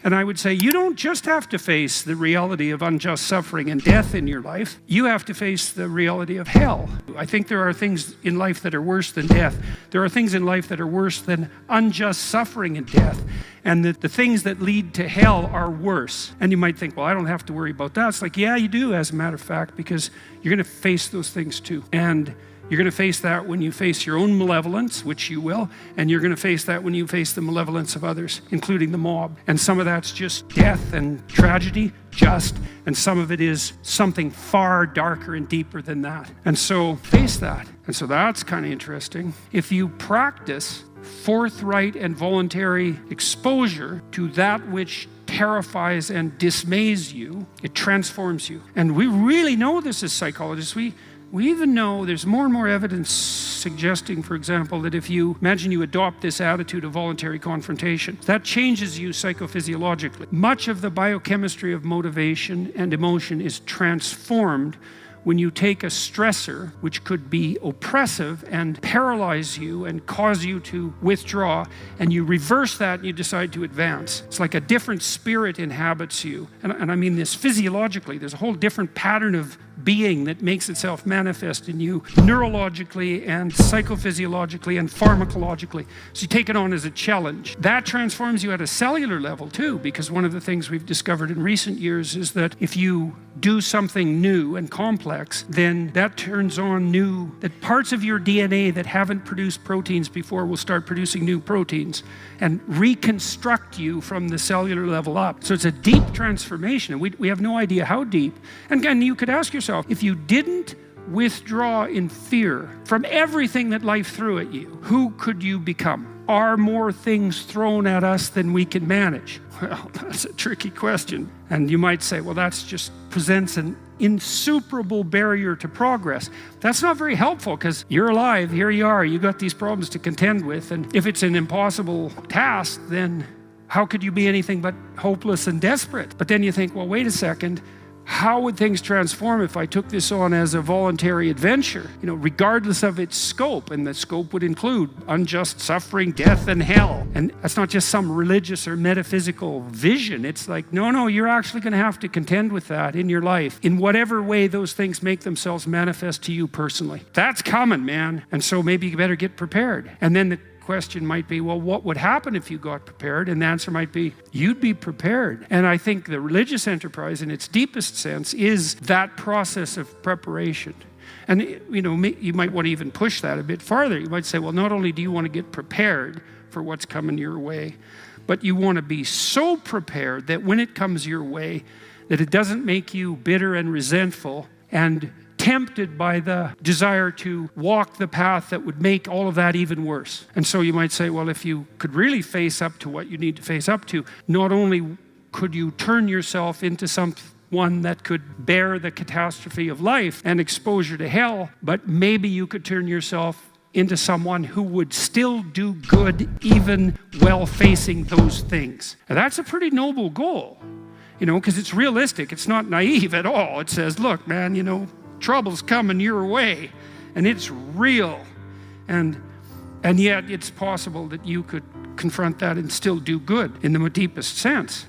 And I would say you don't just have to face the reality of unjust suffering and death in your life. You have to face the reality of hell. I think there are things in life that are worse than death. There are things in life that are worse than unjust suffering and death. And the things that lead to hell are worse. And you might think, well, I don't have to worry about that. It's like, yeah, you do, as a matter of fact, because you're going to face those things too. And you're going to face that when you face your own malevolence, which you will, and you're going to face that when you face the malevolence of others, including the mob. And some of that's just death and tragedy, and some of it is something far darker and deeper than that. And so face that. And so that's kind of interesting. If you practice forthright and voluntary exposure to that which terrifies and dismays you, it transforms you. And we really know this as psychologists. We even know there's more and more evidence suggesting, for example, that if you imagine you adopt this attitude of voluntary confrontation, that changes you psychophysiologically. Much of the biochemistry of motivation and emotion is transformed when you take a stressor, which could be oppressive and paralyze you and cause you to withdraw, and you reverse that and you decide to advance. It's like a different spirit inhabits you. And I mean this physiologically. There's a whole different pattern of being that makes itself manifest in you neurologically and psychophysiologically and pharmacologically. So you take it on as a challenge. That transforms you at a cellular level too, because one of the things we've discovered in recent years is that if you do something new and complex, then that turns on that parts of your DNA that haven't produced proteins before will start producing new proteins and reconstruct you from the cellular level up. So it's a deep transformation. We have no idea how deep. And again, you could ask yourself, if you didn't withdraw in fear from everything that life threw at you, who could you become? Are more things thrown at us than we can manage? Well, that's a tricky question. And you might say, well, that's just presents an insuperable barrier to progress. That's not very helpful, because you're alive, here you are, you got these problems to contend with. And if it's an impossible task, then how could you be anything but hopeless and desperate? But then you think, well, wait a second, how would things transform if I took this on as a voluntary adventure, regardless of its scope? And the scope would include unjust suffering, death, and hell. And that's not just some religious or metaphysical vision. It's like, no, you're actually going to have to contend with that in your life, in whatever way those things make themselves manifest to you personally. That's coming, man. And so maybe you better get prepared. And then the question might be, well, what would happen if you got prepared? And the answer might be, you'd be prepared. And I think the religious enterprise in its deepest sense is that process of preparation. And you might want to even push that a bit farther. You might say, well, not only do you want to get prepared for what's coming your way, but you want to be so prepared that when it comes your way, that it doesn't make you bitter and resentful and tempted by the desire to walk the path that would make all of that even worse. And so you might say, well, if you could really face up to what you need to face up to, not only could you turn yourself into someone that could bear the catastrophe of life and exposure to hell, but maybe you could turn yourself into someone who would still do good even while facing those things. And that's a pretty noble goal, because it's realistic. It's not naive at all. It says, look, man, trouble's coming your way, and it's real, and yet it's possible that you could confront that and still do good in the deepest sense.